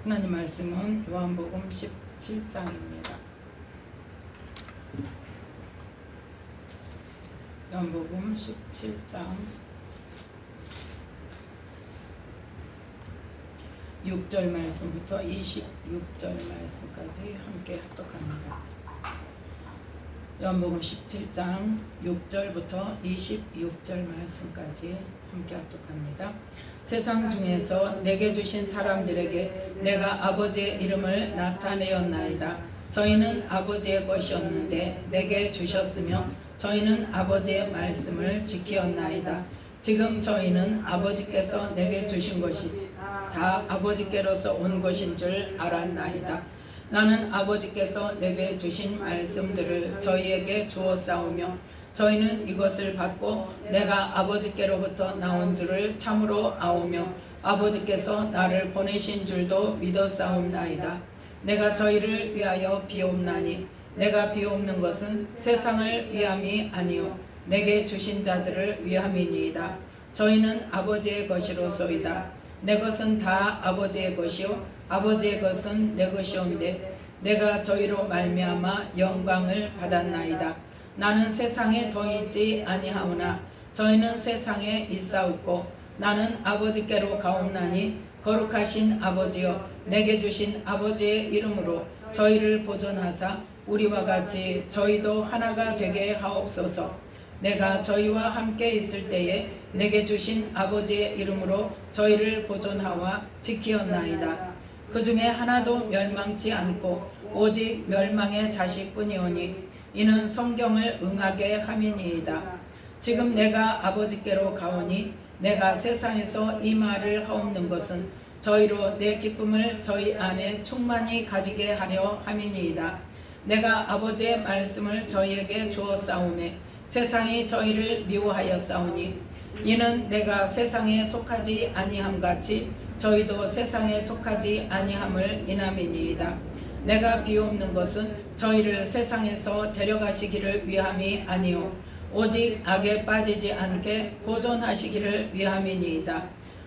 하나님 말씀은 요한복음 17장입니다. 요한복음 17장 6절 말씀부터 26절 말씀까지 함께 합독합니다. 요한복음 17장 6절부터 26절 말씀까지 함께 합독합니다. 세상 중에서 내게 주신 사람들에게 내가 아버지의 이름을 나타내었나이다. 저희는 아버지의 것이었는데 내게 주셨으며 저희는 아버지의 말씀을 지키었나이다. 지금 저희는 아버지께서 내게 주신 것이 다 아버지께로서 온 것인 줄 알았나이다. 나는 아버지께서 내게 주신 말씀들을 저희에게 주었사오며 저희는 이것을 받고 내가 아버지께로부터 나온 줄을 참으로 아오며 아버지께서 나를 보내신 줄도 믿었사옵나이다. 내가 저희를 위하여 비옵나니 내가 비옵는 것은 세상을 위함이 아니요 내게 주신 자들을 위함이니이다. 저희는 아버지의 것이로소이다. 내 것은 다 아버지의 것이요 아버지의 것은 내 것이온데 내가 저희로 말미암아 영광을 받았나이다. 나는 세상에 더 있지 아니하오나 저희는 세상에 있사옵고 나는 아버지께로 가옵나니 거룩하신 아버지여 내게 주신 아버지의 이름으로 저희를 보존하사 우리와 같이 저희도 하나가 되게 하옵소서. 내가 저희와 함께 있을 때에 내게 주신 아버지의 이름으로 저희를 보존하와 지키었나이다. 그 중에 하나도 멸망치 않고 오직 멸망의 자식뿐이오니 이는 성경을 응하게 함이니이다. 지금 내가 아버지께로 가오니 내가 세상에서 이 말을 하옵는 것은 저희로 내 기쁨을 저희 안에 충만히 가지게 하려 함이니이다. 내가 아버지의 말씀을 저희에게 주었사오매 세상이 저희를 미워하였사오니 이는 내가 세상에 속하지 아니함같이 저희도 세상에 속하지 아니함을 인함이니이다. 내가 비옵는 것은 저희를 세상에서 데려가시기를 위함이 아니요 오직 악에 빠지지 않게 보존하시기를 위함이니이다.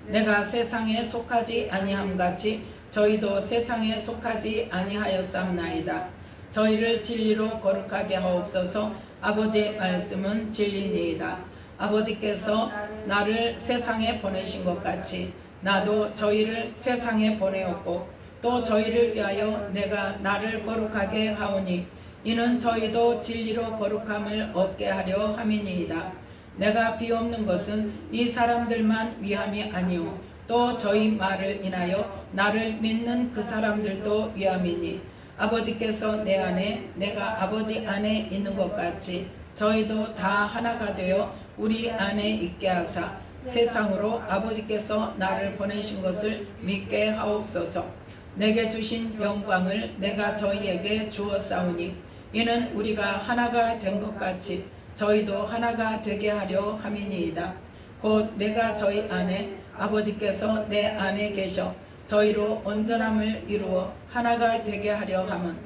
내가 세상에 속하지 아니함같이 저희도 세상에 속하지 아니하였사옵나이다. 저희를 진리로 거룩하게 하옵소서. 아버지의 말씀은 진리니이다. 아버지께서 나를 세상에 보내신 것 같이 나도 저희를 세상에 보내었고 또 저희를 위하여 내가 나를 거룩하게 하오니 이는 저희도 진리로 거룩함을 얻게 하려 함이니이다. 내가 비옵는 것은 이 사람들만 위함이 아니오 또 저희 말을 인하여 나를 믿는 그 사람들도 위함이니 아버지께서 내 안에 내가 아버지 안에 있는 것 같이 저희도 다 하나가 되어 우리 안에 있게 하사 세상으로 아버지께서 나를 보내신 것을 믿게 하옵소서. 내게 주신 영광을 내가 저희에게 주었사오니 이는 우리가 하나가 된 것 같이 저희도 하나가 되게 하려 함이니이다. 곧 내가 저희 안에 아버지께서 내 안에 계셔 저희로 온전함을 이루어 하나가 되게 하려 함은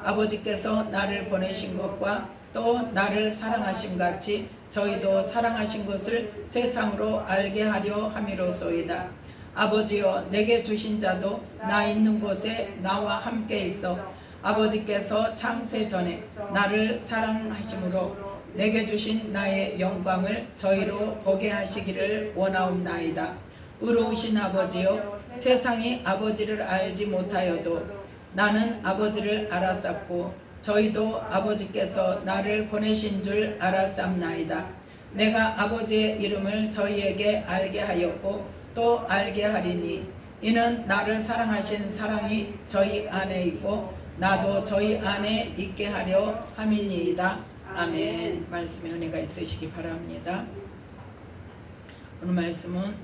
아버지께서 나를 보내신 것과 또 나를 사랑하신 같이 저희도 사랑하신 것을 세상으로 알게 하려 함이로소이다. 아버지여 내게 주신 자도 나 있는 곳에 나와 함께 있어 아버지께서 창세 전에 나를 사랑하심으로 내게 주신 나의 영광을 저희로 보게 하시기를 원하옵나이다. 의로우신 아버지여 세상이 아버지를 알지 못하여도 나는 아버지를 알았sap고 저희도 아버지께서 나를 보내신 줄 알았sap나이다. 내가 아버지의 이름을 저희에게 알게 하였고 또 알게 하리니 이는 나를 사랑하신 사랑이 저희 안에 있고 나도 저희 안에 있게 하려 함이니이다. 아멘. 말씀에 은혜가 있으시기 바랍니다. 오늘 말씀은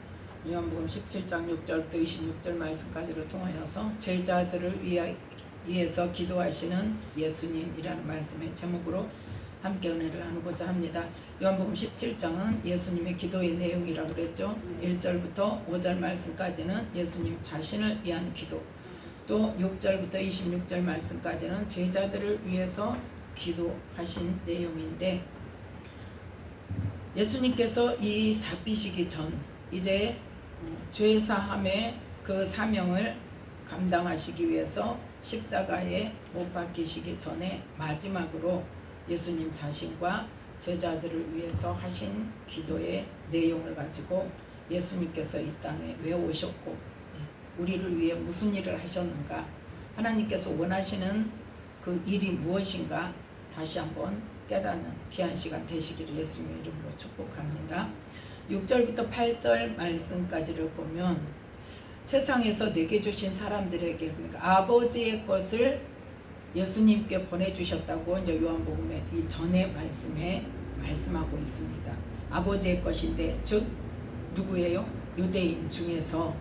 요한복음 17장 6절부터 26절 말씀까지를 통하여서 제자들을 위해서 기도하시는 예수님이라는 말씀의 제목으로 함께 은혜를 나누고자 합니다. 요한복음 17장은 예수님의 기도의 내용이라고 그랬죠. 1절부터 5절 말씀까지는 예수님 자신을 위한 기도, 또 6절부터 26절 말씀까지는 제자들을 위해서 기도하신 내용인데 예수님께서 이 잡히시기 전 이제 죄사함의 그 사명을 감당하시기 위해서 십자가에 못 박히시기 전에 마지막으로 예수님 자신과 제자들을 위해서 하신 기도의 내용을 가지고 예수님께서 이 땅에 왜 오셨고 우리를 위해 무슨 일을 하셨는가, 하나님께서 원하시는 그 일이 무엇인가 다시 한번 깨닫는 귀한 시간 되시기를 예수님의 이름으로 축복합니다. 6절부터 8절 말씀까지를 보면 세상에서 내게 주신 사람들에게, 그러니까 아버지의 것을 예수님께 보내주셨다고 이제 요한복음의 이 전의 말씀에 말씀하고 있습니다. 아버지의 것인데, 즉 누구예요? 유대인 중에서,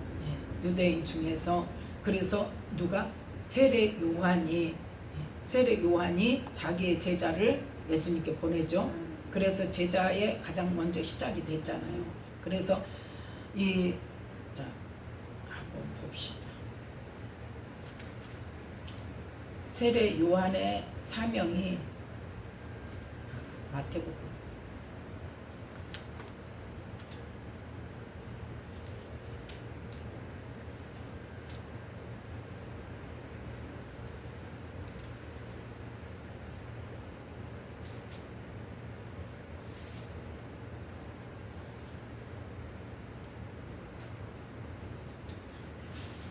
유대인 중에서, 그래서 누가? 세례 요한이 자기의 제자를 예수님께 보내죠. 그래서 제자의 가장 먼저 시작이 됐잖아요. 그래서 자, 한번 봅시다. 세례 요한의 사명이 마태복음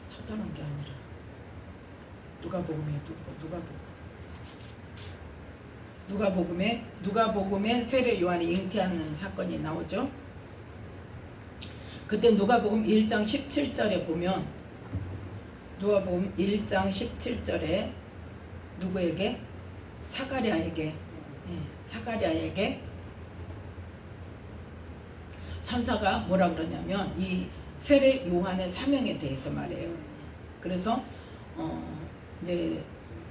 찾아놓은 게 아니라 누가복음에 세례 요한이 잉태하는 사건이 나오죠. 그때 누가복음 1장 17절에 보면, 누가복음 1장 17절에 누구에게? 사가랴에게 천사가 뭐라 그러냐면 이 세례 요한의 사명에 대해서 말해요. 그래서 이제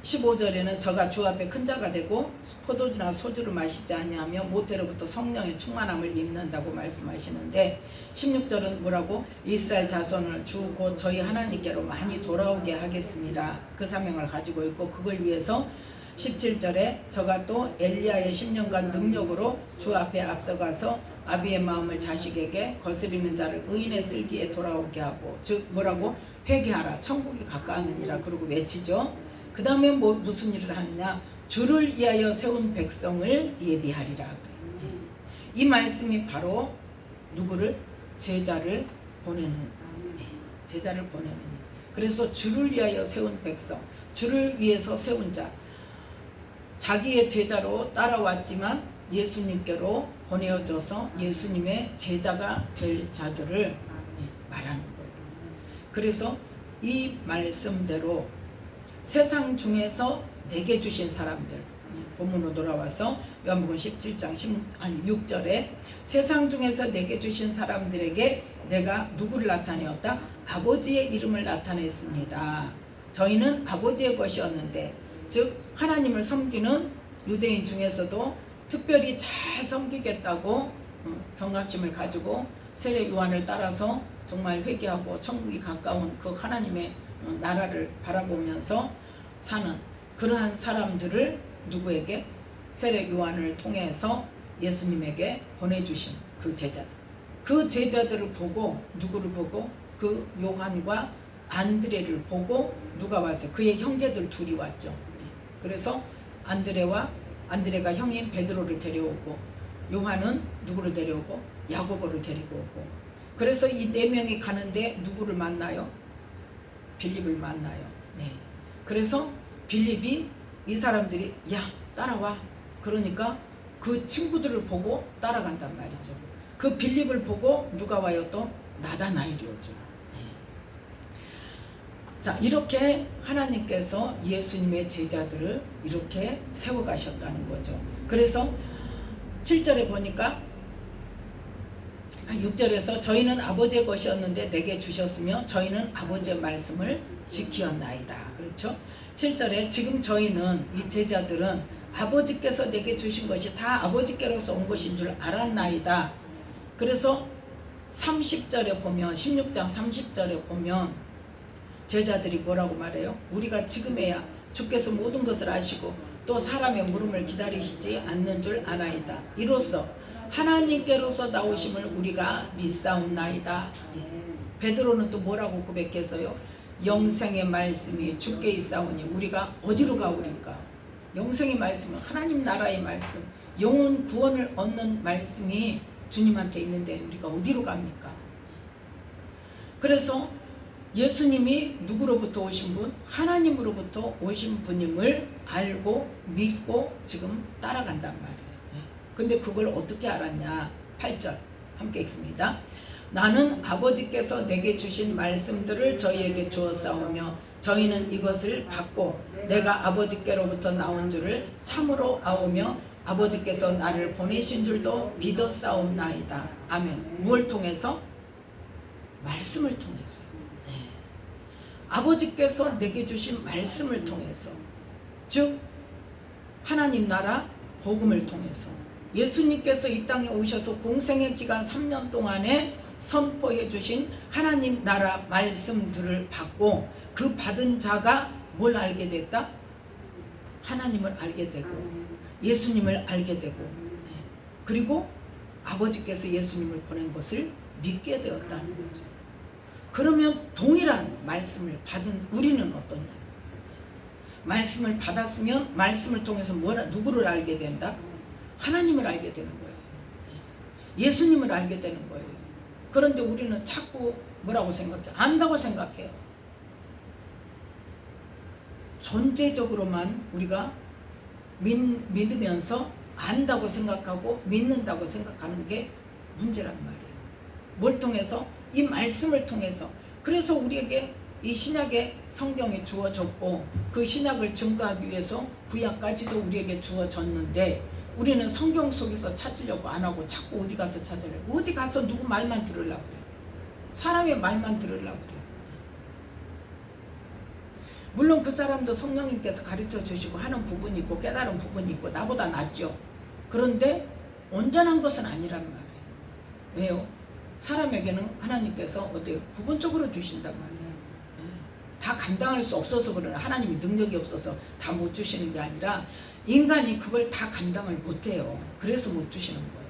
15절에는 저가 주 앞에 큰 자가 되고 포도주나 소주를 마시지 아니하며 모태로부터 성령의 충만함을 입는다고 말씀하시는데, 16절은 뭐라고? 이스라엘 자손을 주 곧 저희 하나님께로 많이 돌아오게 하겠습니다. 그 사명을 가지고 있고, 그걸 위해서 17절에 저가 또 엘리야의 10년간 능력으로 주 앞에 앞서가서 아비의 마음을 자식에게 거스리는 자를 의인의 슬기에 돌아오게 하고, 즉 뭐라고? 회개하라, 천국이 가까웠느니라. 그러고 외치죠. 그 다음에 무슨 일을 하느냐? 주를 위하여 세운 백성을 예비하리라. 이 말씀이 바로 누구를? 제자를 보내는 일. 그래서 주를 위하여 세운 백성, 주를 위해서 세운 자, 자기의 제자로 따라왔지만 예수님께로 보내어져서 예수님의 제자가 될 자들을 말하는 거예요. 그래서 이 말씀대로 세상 중에서 내게 주신 사람들, 본문으로 돌아와서 요한복음 17장 6절에 세상 중에서 내게 주신 사람들에게 내가 누구를 나타내었다? 아버지의 이름을 나타냈습니다. 저희는 아버지의 것이었는데, 즉 하나님을 섬기는 유대인 중에서도 특별히 잘 섬기겠다고 경각심을 가지고 세례 요한을 따라서 정말 회개하고 천국이 가까운 그 하나님의 나라를 바라보면서 사는 그러한 사람들을 누구에게? 세례 요한을 통해서 예수님에게 보내주신 그 제자들, 그 제자들을 보고, 누구를 보고? 그 요한과 안드레를 보고 누가 왔어요? 그의 형제들 둘이 왔죠. 그래서 안드레가 형인 베드로를 데려오고, 요한은 누구를 데려오고? 야고보를 데리고 오고. 그래서 이 네 명이 가는데 누구를 만나요? 빌립을 만나요. 그래서 빌립이 이 사람들이 야 따라와, 그러니까 그 친구들을 보고 따라간단 말이죠. 그 빌립을 보고 누가 와요? 또 나다나엘이 오죠. 자, 이렇게 하나님께서 예수님의 제자들을 이렇게 세워가셨다는 거죠. 그래서 7절에 보니까 6절에서 저희는 아버지의 것이었는데 내게 주셨으며 저희는 아버지의 말씀을 지키었나이다. 그렇죠? 7절에 지금 저희는, 이 제자들은 아버지께서 내게 주신 것이 다 아버지께로서 온 것인 줄 알았나이다. 그래서 30절에 보면, 16장 30절에 보면 제자들이 뭐라고 말해요? 우리가 지금에야 주께서 모든 것을 아시고 또 사람의 물음을 기다리시지 않는 줄 아나이다. 이로써 하나님께로서 나오심을 우리가 믿사옵나이다. 베드로는 또 뭐라고 고백했어요? 영생의 말씀이 주께 있사오니 우리가 어디로 가오리까? 영생의 말씀은 하나님 나라의 말씀, 영혼 구원을 얻는 말씀이 주님한테 있는데 우리가 어디로 갑니까? 그래서 예수님이 누구로부터 오신 분? 하나님으로부터 오신 분임을 알고 믿고 지금 따라간단 말이에요. 근데 그걸 어떻게 알았냐? 8절 함께 읽습니다. 나는 아버지께서 내게 주신 말씀들을 저희에게 주었사오며 저희는 이것을 받고 내가 아버지께로부터 나온 줄을 참으로 아오며 아버지께서 나를 보내신 줄도 믿었사옵나이다. 아멘. 무엇을 통해서? 말씀을 통해서. 네. 아버지께서 내게 주신 말씀을 통해서, 즉 하나님 나라 복음을 통해서 예수님께서 이 땅에 오셔서 공생의 기간 3년 동안에 선포해 주신 하나님 나라 말씀들을 받고 그 받은 자가 뭘 알게 됐다? 하나님을 알게 되고 예수님을 알게 되고 그리고 아버지께서 예수님을 보낸 것을 믿게 되었다는 거죠. 그러면 동일한 말씀을 받은 우리는 어떠냐? 말씀을 받았으면 말씀을 통해서 누구를 알게 된다? 하나님을 알게 되는 거예요. 예수님을 알게 되는 거예요. 그런데 우리는 자꾸 뭐라고 생각해? 안다고 생각해요. 존재적으로만 우리가 믿으면서 안다고 생각하고 믿는다고 생각하는 게 문제란 말이에요. 뭘 통해서? 이 말씀을 통해서. 그래서 우리에게 이 신약의 성경이 주어졌고 그 신약을 증거하기 위해서 구약까지도 우리에게 주어졌는데 우리는 성경 속에서 찾으려고 안 하고 자꾸 어디 가서 찾으려고, 어디 가서 누구 말만 들으려고 그래요. 사람의 말만 들으려고 그래요. 물론 그 사람도 성령님께서 가르쳐 주시고 하는 부분이 있고 깨달은 부분이 있고 나보다 낫죠. 그런데 온전한 것은 아니란 말이에요. 왜요? 사람에게는 하나님께서 어때요? 부분적으로 주신단 말이에요. 다 감당할 수 없어서 그러나, 하나님이 능력이 없어서 다 못 주시는 게 아니라 인간이 그걸 다 감당을 못해요. 그래서 못 주시는 거예요.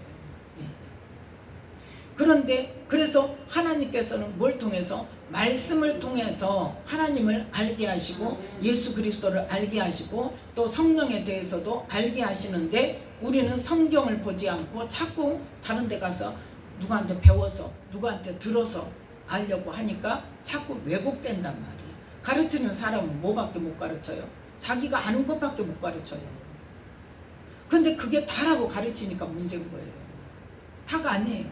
그런데 그래서 하나님께서는 뭘 통해서? 말씀을 통해서 하나님을 알게 하시고 예수 그리스도를 알게 하시고 또 성령에 대해서도 알게 하시는데 우리는 성경을 보지 않고 자꾸 다른 데 가서 누구한테 배워서 누구한테 들어서 알려고 하니까 자꾸 왜곡된단 말이에요. 가르치는 사람은 뭐밖에 못 가르쳐요? 자기가 아는 것밖에 못 가르쳐요. 근데 그게 다라고 가르치니까 문제인 거예요. 다가 아니에요.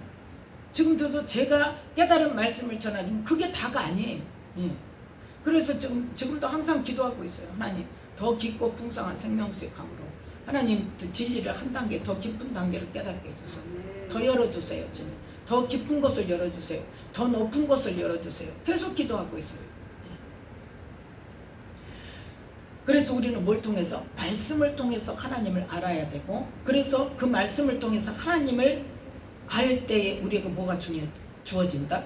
지금도 제가 깨달은 말씀을 전하지만 그게 다가 아니에요. 그래서 지금도 항상 기도하고 있어요. 하나님 더 깊고 풍성한 생명수의 강으로 하나님 진리를 한 단계 더 깊은 단계를 깨닫게 해주세요. 더 열어주세요. 주님. 더 깊은 것을 열어주세요. 더 높은 것을 열어주세요. 계속 기도하고 있어요. 그래서 우리는 뭘 통해서? 말씀을 통해서 하나님을 알아야 되고, 그래서 그 말씀을 통해서 하나님을 알 때에 우리에게 뭐가 주어진다?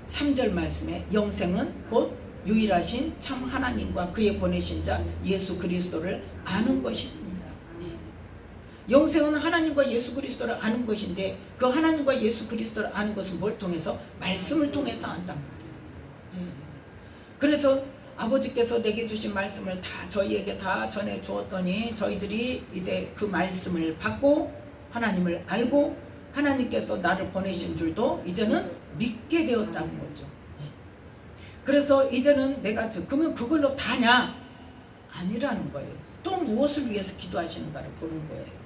3절 말씀에 영생은 곧 유일하신 참 하나님과 그의 보내신 자 예수 그리스도를 아는 것입니다. 영생은 하나님과 예수 그리스도를 아는 것인데 그 하나님과 예수 그리스도를 아는 것은 뭘 통해서? 말씀을 통해서 안단 말이에요. 그래서 아버지께서 내게 주신 말씀을 다 저희에게 다 전해 주었더니 저희들이 이제 그 말씀을 받고 하나님을 알고 하나님께서 나를 보내신 줄도 이제는 믿게 되었다는 거죠. 그래서 이제는 내가 그러면 그걸로 다냐? 아니라는 거예요. 또 무엇을 위해서 기도하시는가를 보는 거예요.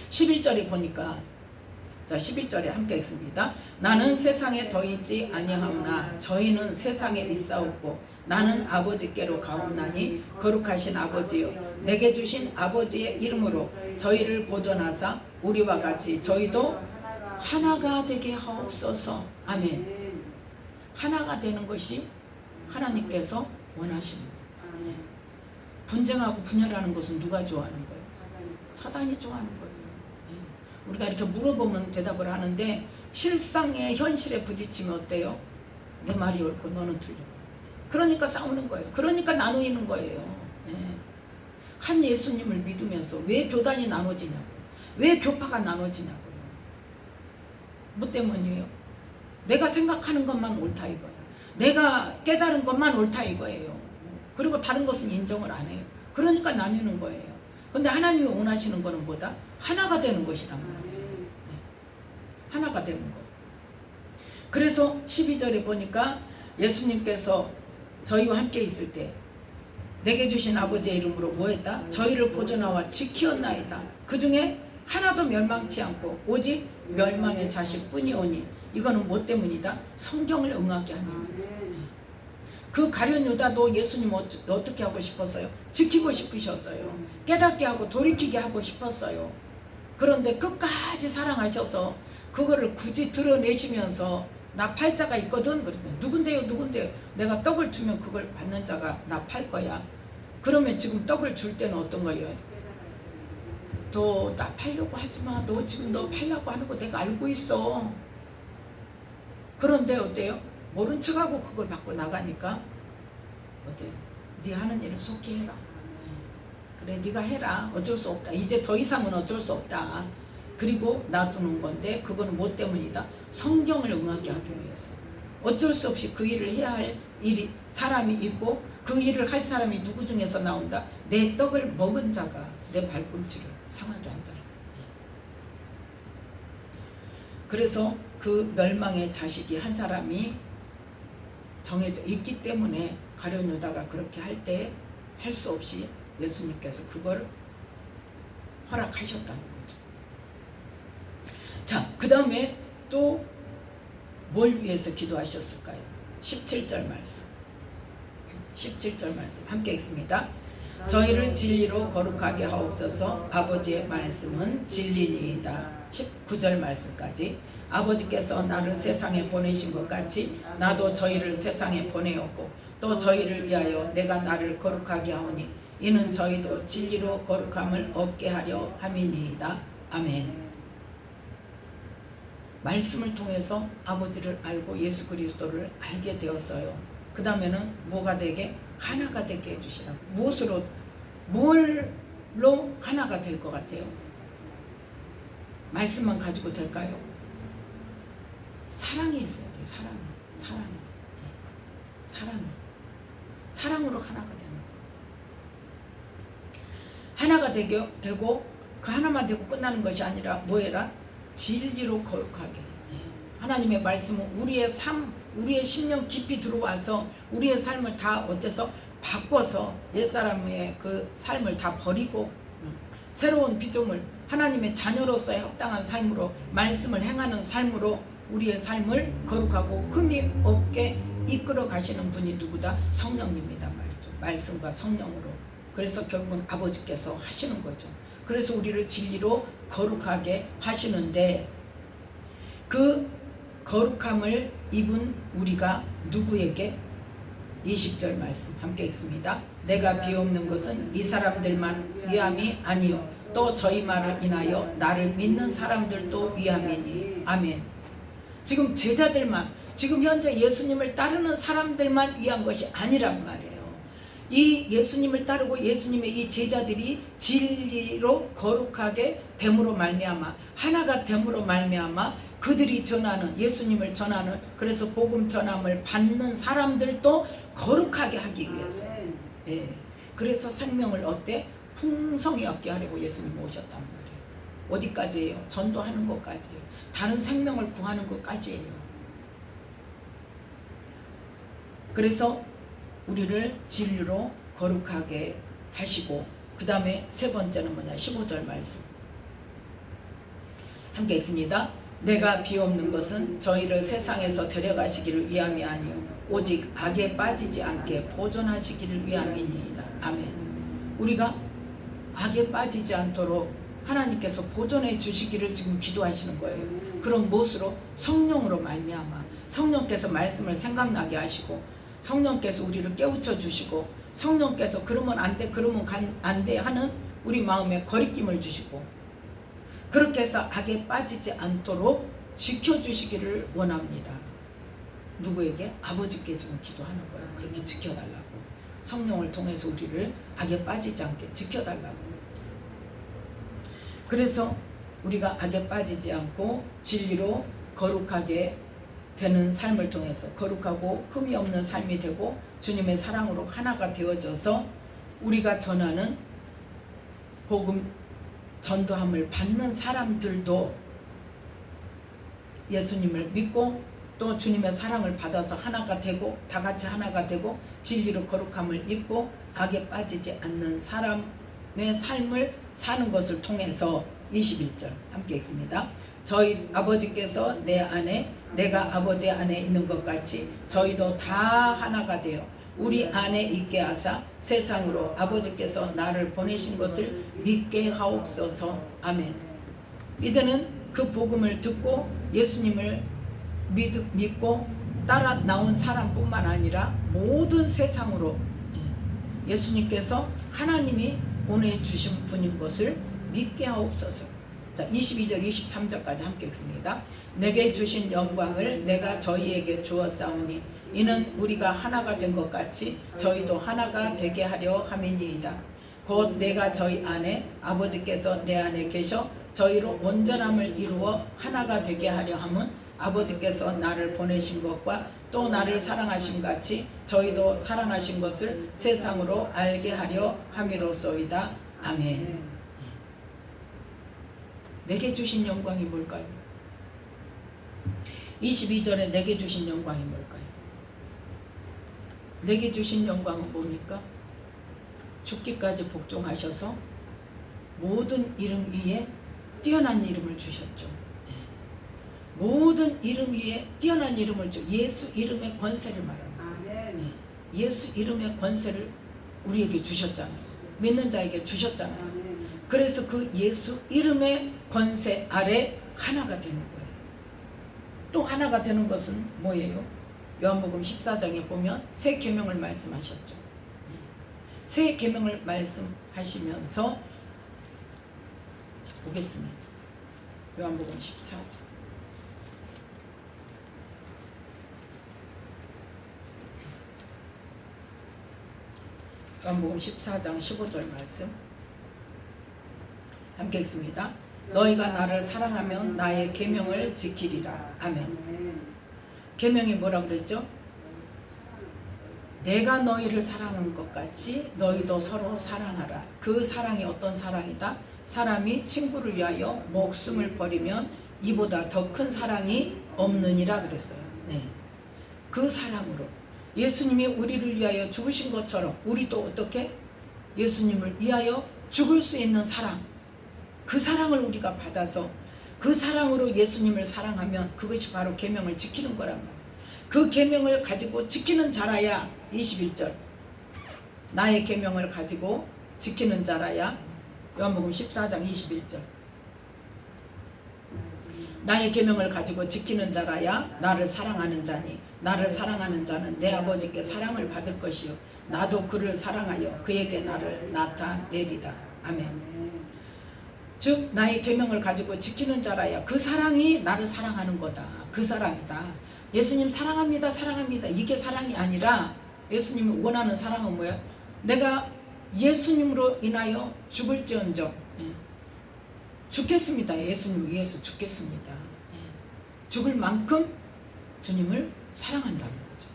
11절에 보니까, 자 11절에 함께 읽습니다. 나는 세상에 더 있지 아니하오나 저희는 세상에 있사옵고 나는 아버지께로 가옵나니 거룩하신 아버지여 내게 주신 아버지의 이름으로 저희를 보존하사 우리와 같이 저희도 하나가 되게 하옵소서. 아멘. 하나가 되는 것이 하나님께서 원하시는 거예요. 분쟁하고 분열하는 것은 누가 좋아하는 거예요? 사단이 좋아하는 거예요. 우리가 이렇게 물어보면 대답을 하는데 실상의 현실에 부딪히면 어때요? 내 말이 옳고 너는 틀려. 그러니까 싸우는 거예요. 그러니까 나누이는 거예요. 한 예수님을 믿으면서 왜 교단이 나눠지냐고, 왜 교파가 나눠지냐고요. 뭐 때문이에요? 내가 생각하는 것만 옳다 이거예요. 내가 깨달은 것만 옳다 이거예요. 그리고 다른 것은 인정을 안 해요. 그러니까 나뉘는 거예요. 근데 하나님이 원하시는 거는 뭐다? 하나가 되는 것이란 말이에요. 하나가 되는 거. 그래서 12절에 보니까 예수님께서 저희와 함께 있을 때 내게 주신 아버지의 이름으로 뭐 했다? 저희를 보존하와 지키었나이다. 그 중에 하나도 멸망치 않고 오직 멸망의 자식뿐이오니 이거는 뭐 때문이다? 성경을 응하게 함입니다. 그 가룟 유다도 예수님 어떻게 하고 싶었어요? 지키고 싶으셨어요. 깨닫게 하고 돌이키게 하고 싶었어요. 그런데 끝까지 사랑하셔서 그거를 굳이 드러내시면서 나 팔자가 있거든. 그랬더니 누군데요? 내가 떡을 주면 그걸 받는 자가 나 팔 거야. 그러면 지금 떡을 줄 때는 어떤 거예요? 너 나 팔려고 하지 마. 너 지금 너 팔려고 하는 거 내가 알고 있어. 그런데 어때요? 모른 척하고 그걸 받고 나가니까 어때요? 네 하는 일을 속히 해라. 그래 네가 해라. 어쩔 수 없다. 이제 더 이상은 어쩔 수 없다. 그리고 놔두는 건데 그거는 뭐 때문이다? 성경을 응하게 하기 위해서. 어쩔 수 없이 그 일을 해야 할 일이 사람이 있고 그 일을 할 사람이 누구 중에서 나온다? 내 떡을 먹은 자가 내 발꿈치를 상하게 한다. 그래서 그 멸망의 자식이 한 사람이 정해져 있기 때문에 가룟 유다가 그렇게 할 때 할 수 없이 예수님께서 그걸 허락하셨다는 거죠. 자, 그 다음에 또 뭘 위해서 기도하셨을까요? 17절 말씀. 17절 말씀 함께 읽습니다. 저희를 진리로 거룩하게 하옵소서. 아버지의 말씀은 진리니이다. 19절 말씀까지 아버지께서 나를 세상에 보내신 것 같이 나도 저희를 세상에 보내었고 또 저희를 위하여 내가 나를 거룩하게 하오니 이는 저희도 진리로 거룩함을 얻게 하려 함이니이다. 아멘. 말씀을 통해서 아버지를 알고 예수 그리스도를 알게 되었어요. 그 다음에는 뭐가 되게? 하나가 되게 해주시라고. 뭘로 하나가 될 것 같아요? 말씀만 가지고 될까요? 사랑이 있어야 돼요. 사랑으로 하나가 되는 거예요. 하나가 되고 그 하나만 되고 끝나는 것이 아니라 뭐해라? 진리로 거룩하게. 하나님의 말씀은 우리의 삶, 우리의 심령 깊이 들어와서 우리의 삶을 다 어때서 바꿔서 옛사람의 그 삶을 다 버리고 새로운 피조물 하나님의 자녀로서의 합당한 삶으로 말씀을 행하는 삶으로 우리의 삶을 거룩하고 흠이 없게 이끌어 가시는 분이 누구다? 성령님이다 말이죠. 말씀과 성령으로. 그래서 결국은 아버지께서 하시는 거죠. 그래서 우리를 진리로 거룩하게 하시는데 그 거룩함을 입은 우리가 누구에게? 20절 말씀 함께 읽습니다. 내가 비옵는 것은 이 사람들만 위함이 아니요 또 저희 말을 인하여 나를 믿는 사람들도 위함이니. 아멘. 지금 제자들만, 지금 현재 예수님을 따르는 사람들만 위한 것이 아니란 말이에요. 이 예수님을 따르고 예수님의 이 제자들이 진리로 거룩하게 됨으로 말미암아 하나가 됨으로 말미암아 그들이 전하는 예수님을 전하는 그래서 복음 전함을 받는 사람들도 거룩하게 하기 위해서. 예. 그래서 생명을 어때? 풍성히 얻게 하려고 예수님 오셨단 말이에요. 어디까지예요? 전도하는 것까지예요. 다른 생명을 구하는 것까지예요. 그래서 우리를 진리로 거룩하게 하시고 그 다음에 세 번째는 뭐냐? 15절 말씀 함께 읽습니다. 내가 비옵는 것은 저희를 세상에서 데려가시기를 위함이 아니요 오직 악에 빠지지 않게 보존하시기를 위함이니이다. 아멘. 우리가 악에 빠지지 않도록 하나님께서 보존해 주시기를 지금 기도하시는 거예요. 그럼 무엇으로? 성령으로 말미암아 성령께서 말씀을 생각나게 하시고 성령께서 우리를 깨우쳐 주시고 성령께서 그러면 안 돼, 그러면 안 돼 하는 우리 마음에 거리낌을 주시고 그렇게 해서 악에 빠지지 않도록 지켜주시기를 원합니다. 누구에게? 아버지께 지금 기도하는 거예요. 그렇게 지켜달라고. 성령을 통해서 우리를 악에 빠지지 않게 지켜달라고. 그래서 우리가 악에 빠지지 않고 진리로 거룩하게 되는 삶을 통해서 거룩하고 흠이 없는 삶이 되고 주님의 사랑으로 하나가 되어져서 우리가 전하는 복음 전도함을 받는 사람들도 예수님을 믿고 또 주님의 사랑을 받아서 하나가 되고 다 같이 하나가 되고 진리로 거룩함을 입고 악에 빠지지 않는 사람의 삶을 사는 것을 통해서 21절 함께 읽습니다. 저희 아버지께서 내 안에 내가 아버지 안에 있는 것 같이 저희도 다 하나가 되어 우리 안에 있게 하사 세상으로 아버지께서 나를 보내신 것을 믿게 하옵소서. 아멘. 이제는 그 복음을 듣고 예수님을 믿고 따라 나온 사람뿐만 아니라 모든 세상으로 예수님께서 하나님이 보내주신 분인 것을 믿게 하옵소서. 자, 22절 23절까지 함께 읽습니다. 내게 주신 영광을 내가 저희에게 주었사오니 이는 우리가 하나가 된 것 같이 저희도 하나가 되게 하려 함이니이다. 곧 내가 저희 안에 아버지께서 내 안에 계셔 저희로 온전함을 이루어 하나가 되게 하려 함은 아버지께서 나를 보내신 것과 또 나를 사랑하신 같이 저희도 사랑하신 것을 세상으로 알게 하려 함이로소이다. 아멘. 내게 주신 영광이 뭘까요? 22절에 내게 주신 영광이 뭘까요? 내게 주신 영광은 뭡니까? 죽기까지 복종하셔서 모든 이름 위에 뛰어난 이름을 주셨죠. 모든 이름 위에 뛰어난 이름을 주 예수 이름의 권세를 말합니다. 예수 이름의 권세를 우리에게 주셨잖아요. 믿는 자에게 주셨잖아요. 그래서 그 예수 이름의 권세 아래 하나가 되는 거예요. 또 하나가 되는 것은 뭐예요? 요한복음 14장에 보면 새 계명을 말씀하셨죠. 새 계명을 말씀하시면서 보겠습니다. 요한복음 14장. 요한복음 14장 15절 말씀 함께 읽습니다. 너희가 나를 사랑하면 나의 계명을 지키리라. 아멘. 계명이 뭐라 그랬죠? 내가 너희를 사랑한 것 같이 너희도 서로 사랑하라. 그 사랑이 어떤 사랑이다? 사람이 친구를 위하여 목숨을 버리면 이보다 더 큰 사랑이 없느니라 그랬어요. 네. 그 사랑으로 예수님이 우리를 위하여 죽으신 것처럼 우리도 어떻게 예수님을 위하여 죽을 수 있는 사랑, 그 사랑을 우리가 받아서 그 사랑으로 예수님을 사랑하면 그것이 바로 계명을 지키는 거란 말이에요. 그 계명을 가지고 지키는 자라야 21절 나의 계명을 가지고 지키는 자라야 요한복음 14장 21절 나의 계명을 가지고 지키는 자라야 나를 사랑하는 자니 나를 사랑하는 자는 내 아버지께 사랑을 받을 것이요 나도 그를 사랑하여 그에게 나를 나타내리라. 아멘. 즉 나의 계명을 가지고 지키는 자라야 그 사랑이 나를 사랑하는 거다. 그 사랑이다. 예수님 사랑합니다 사랑합니다 이게 사랑이 아니라 예수님이 원하는 사랑은 뭐야? 내가 예수님으로 인하여 죽을지언정 죽겠습니다. 예수님 위해서 죽겠습니다. 죽을 만큼 주님을 사랑한다는 거죠.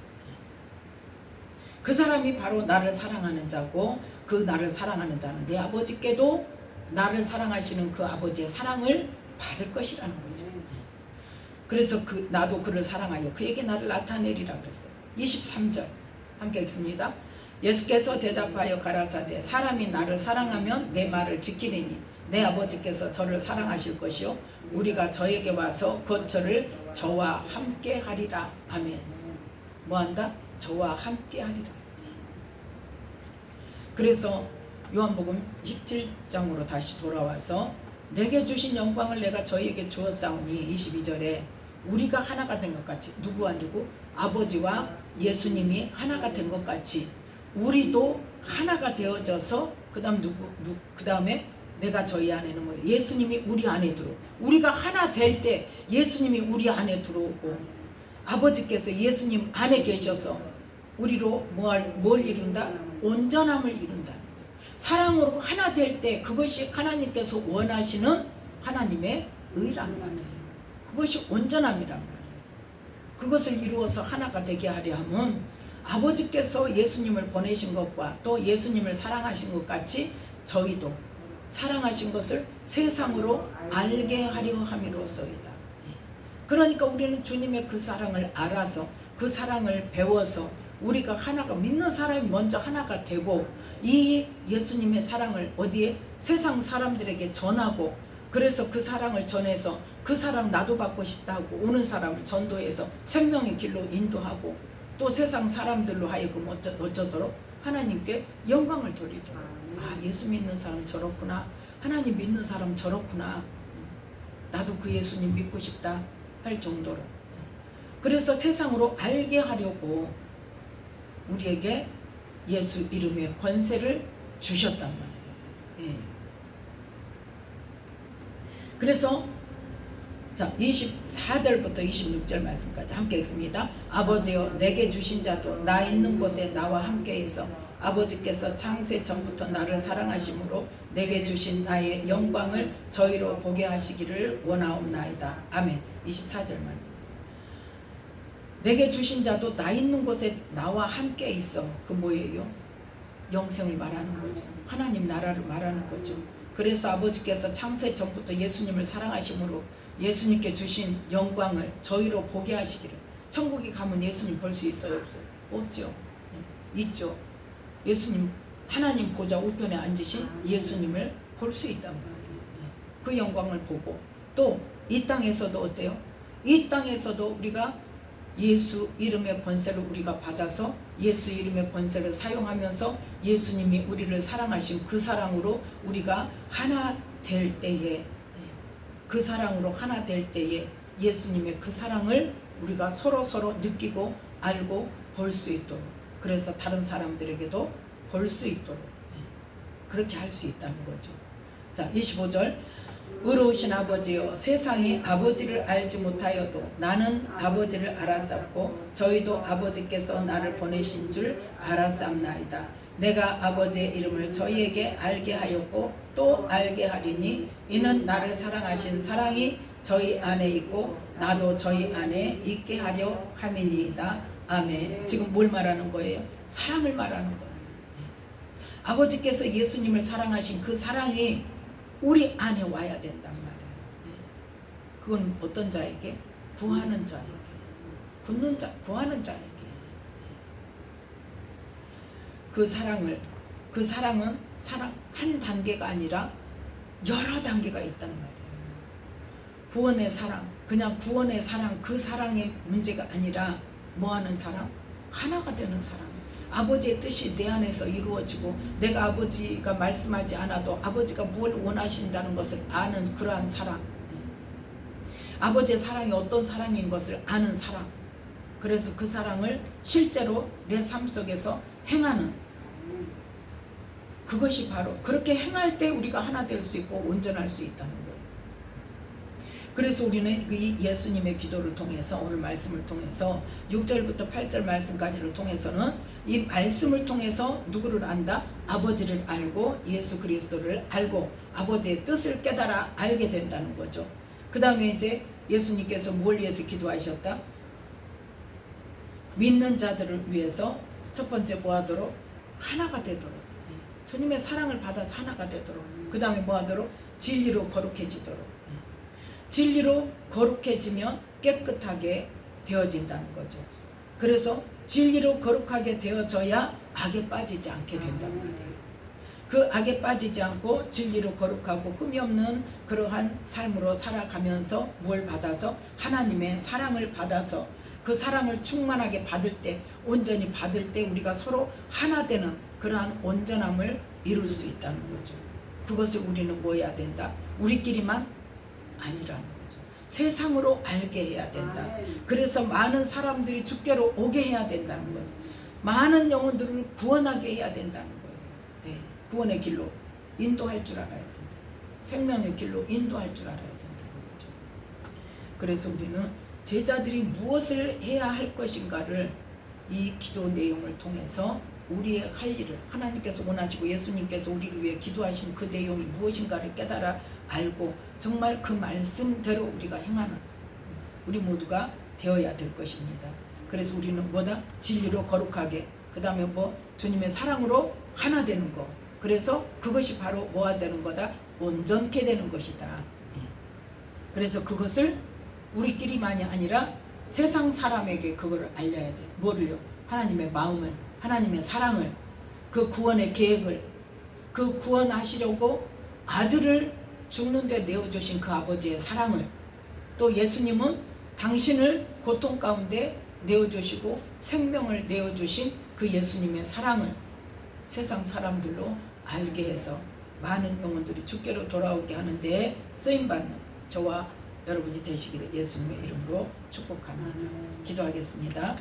그 사람이 바로 나를 사랑하는 자고 그 나를 사랑하는 자는 내 아버지께도 나를 사랑하시는 그 아버지의 사랑을 받을 것이라는 거죠. 그래서 나도 그를 사랑하여 그에게 나를 나타내리라 그랬어요. 23절 함께 읽습니다. 예수께서 대답하여 가라사대 사람이 나를 사랑하면 내 말을 지키리니 내 아버지께서 저를 사랑하실 것이요 우리가 저에게 와서 거처를 저와 함께 하리라. 아멘. 뭐한다? 저와 함께 하리라. 그래서 요한복음 17장으로 다시 돌아와서 내게 주신 영광을 내가 저희에게 주었사오니 22절에 우리가 하나가 된 것 같이 누구와 누구? 아버지와 예수님이 하나가 된 것 같이 우리도 하나가 되어져서 그 다음에 내가 저희 안에는 뭐예요? 예수님이 우리 안에 들어오고 우리가 하나 될 때 예수님이 우리 안에 들어오고 아버지께서 예수님 안에 계셔서 우리로 뭘 이룬다? 온전함을 이룬다는 거예요. 사랑으로 하나 될 때 그것이 하나님께서 원하시는 하나님의 의란 말이에요. 그것이 온전함이란 말이에요. 그것을 이루어서 하나가 되게 하려 하면 아버지께서 예수님을 보내신 것과 또 예수님을 사랑하신 것 같이 저희도 사랑하신 것을 세상으로 알게 하려 함이로소이다. 그러니까 우리는 주님의 그 사랑을 알아서 그 사랑을 배워서 우리가 하나가 믿는 사람이 먼저 하나가 되고 이 예수님의 사랑을 어디에 세상 사람들에게 전하고 그래서 그 사랑을 전해서 그 사랑 나도 받고 싶다 하고 오는 사람을 전도해서 생명의 길로 인도하고 또 세상 사람들로 하여금 어쩌도록 하나님께 영광을 돌리도록 아 예수 믿는 사람 저렇구나 하나님 믿는 사람 저렇구나 나도 그 예수님 믿고 싶다 할 정도로 그래서 세상으로 알게 하려고 우리에게 예수 이름의 권세를 주셨단 말이에요. 예. 그래서 자 24절부터 26절 말씀까지 함께 읽습니다. 아버지여 내게 주신 자도 나 있는 곳에 나와 함께 있어 아버지께서 창세 전부터 나를 사랑하심으로 내게 주신 나의 영광을 저희로 보게 하시기를 원하옵나이다. 아멘. 24절만. 내게 주신 자도 나 있는 곳에 나와 함께 있어. 그 뭐예요? 영생을 말하는 거죠. 하나님 나라를 말하는 거죠. 그래서 아버지께서 창세 전부터 예수님을 사랑하심으로 예수님께 주신 영광을 저희로 보게 하시기를. 천국에 가면 예수님 볼 수 있어요? 없어요? 없죠. 네. 있죠. 예수님 하나님 보좌 우편에 앉으신 예수님을 볼 수 있단 말이에요. 그 영광을 보고 또 이 땅에서도 어때요? 이 땅에서도 우리가 예수 이름의 권세를 우리가 받아서 예수 이름의 권세를 사용하면서 예수님이 우리를 사랑하신 그 사랑으로 우리가 하나 될 때에 그 사랑으로 하나 될 때에 예수님의 그 사랑을 우리가 서로 느끼고 알고 볼 수 있도록 그래서 다른 사람들에게도 볼 수 있도록 그렇게 할 수 있다는 거죠. 자 25절 의로우신 아버지여 세상이 아버지를 알지 못하여도 나는 아버지를 알았었고 저희도 아버지께서 나를 보내신 줄 알았사옵나이다. 내가 아버지의 이름을 저희에게 알게 하였고 또 알게 하리니 이는 나를 사랑하신 사랑이 저희 안에 있고 나도 저희 안에 있게 하려 함이니이다. 아멘. 지금 뭘 말하는 거예요? 사랑을 말하는 거예요. 아버지께서 예수님을 사랑하신 그 사랑이 우리 안에 와야 된단 말이에요. 그건 어떤 자에게? 구하는 자에게. 굳는 자, 구하는 자에게. 그 사랑은 사랑 한 단계가 아니라 여러 단계가 있단 말이에요. 구원의 사랑, 그냥 구원의 사랑, 그 사랑의 문제가 아니라 뭐하는 사랑? 하나가 되는 사랑. 아버지의 뜻이 내 안에서 이루어지고 내가 아버지가 말씀하지 않아도 아버지가 무엇을 원하신다는 것을 아는 그러한 사랑. 아버지의 사랑이 어떤 사랑인 것을 아는 사랑. 그래서 그 사랑을 실제로 내 삶 속에서 행하는 그것이 바로 그렇게 행할 때 우리가 하나 될 수 있고 온전할 수 있다는 거예요. 그래서 우리는 이 예수님의 기도를 통해서 오늘 말씀을 통해서 6절부터 8절 말씀까지를 통해서는 이 말씀을 통해서 누구를 안다? 아버지를 알고 예수 그리스도를 알고 아버지의 뜻을 깨달아 알게 된다는 거죠. 그 다음에 이제 예수님께서 뭘 위해서 기도하셨다? 믿는 자들을 위해서 첫 번째 뭐 하도록? 하나가 되도록. 주님의 사랑을 받아서 하나가 되도록. 그 다음에 뭐 하도록? 진리로 거룩해지도록. 진리로 거룩해지면 깨끗하게 되어진다는 거죠. 그래서 진리로 거룩하게 되어져야 악에 빠지지 않게 된단 말이에요. 그 악에 빠지지 않고 진리로 거룩하고 흠이 없는 그러한 삶으로 살아가면서 뭘 받아서 하나님의 사랑을 받아서 그 사랑을 충만하게 받을 때 온전히 받을 때 우리가 서로 하나 되는 그러한 온전함을 이룰 수 있다는 거죠. 그것을 우리는 뭐 해야 된다? 우리끼리만 아니라는 거죠. 세상으로 알게 해야 된다. 그래서 많은 사람들이 주께로 오게 해야 된다는 거예요. 많은 영혼들을 구원하게 해야 된다는 거예요. 네. 구원의 길로 인도할 줄 알아야 된다. 생명의 길로 인도할 줄 알아야 된다는 거죠. 그래서 우리는 제자들이 무엇을 해야 할 것인가를 이 기도 내용을 통해서 우리의 할 일을 하나님께서 원하시고 예수님께서 우리를 위해 기도하신 그 내용이 무엇인가를 깨달아 알고 정말 그 말씀대로 우리가 행하는 우리 모두가 되어야 될 것입니다. 그래서 우리는 뭐다? 진리로 거룩하게, 그 다음에 뭐 주님의 사랑으로 하나 되는 거. 그래서 그것이 바로 뭐가 되는 거다? 온전케 되는 것이다. 예. 그래서 그것을 우리끼리만이 아니라 세상 사람에게 그걸 알려야 돼. 뭐를요? 하나님의 마음을, 하나님의 사랑을, 그 구원의 계획을, 그 구원하시려고 아들을 죽는데 내어주신 그 아버지의 사랑을, 또 예수님은 당신을 고통 가운데 내어주시고 생명을 내어주신 그 예수님의 사랑을 세상 사람들로 알게 해서 많은 영혼들이 주께로 돌아오게 하는데 쓰임받는 저와 여러분이 되시기를 예수님의 이름으로 축복합니다. 기도하겠습니다.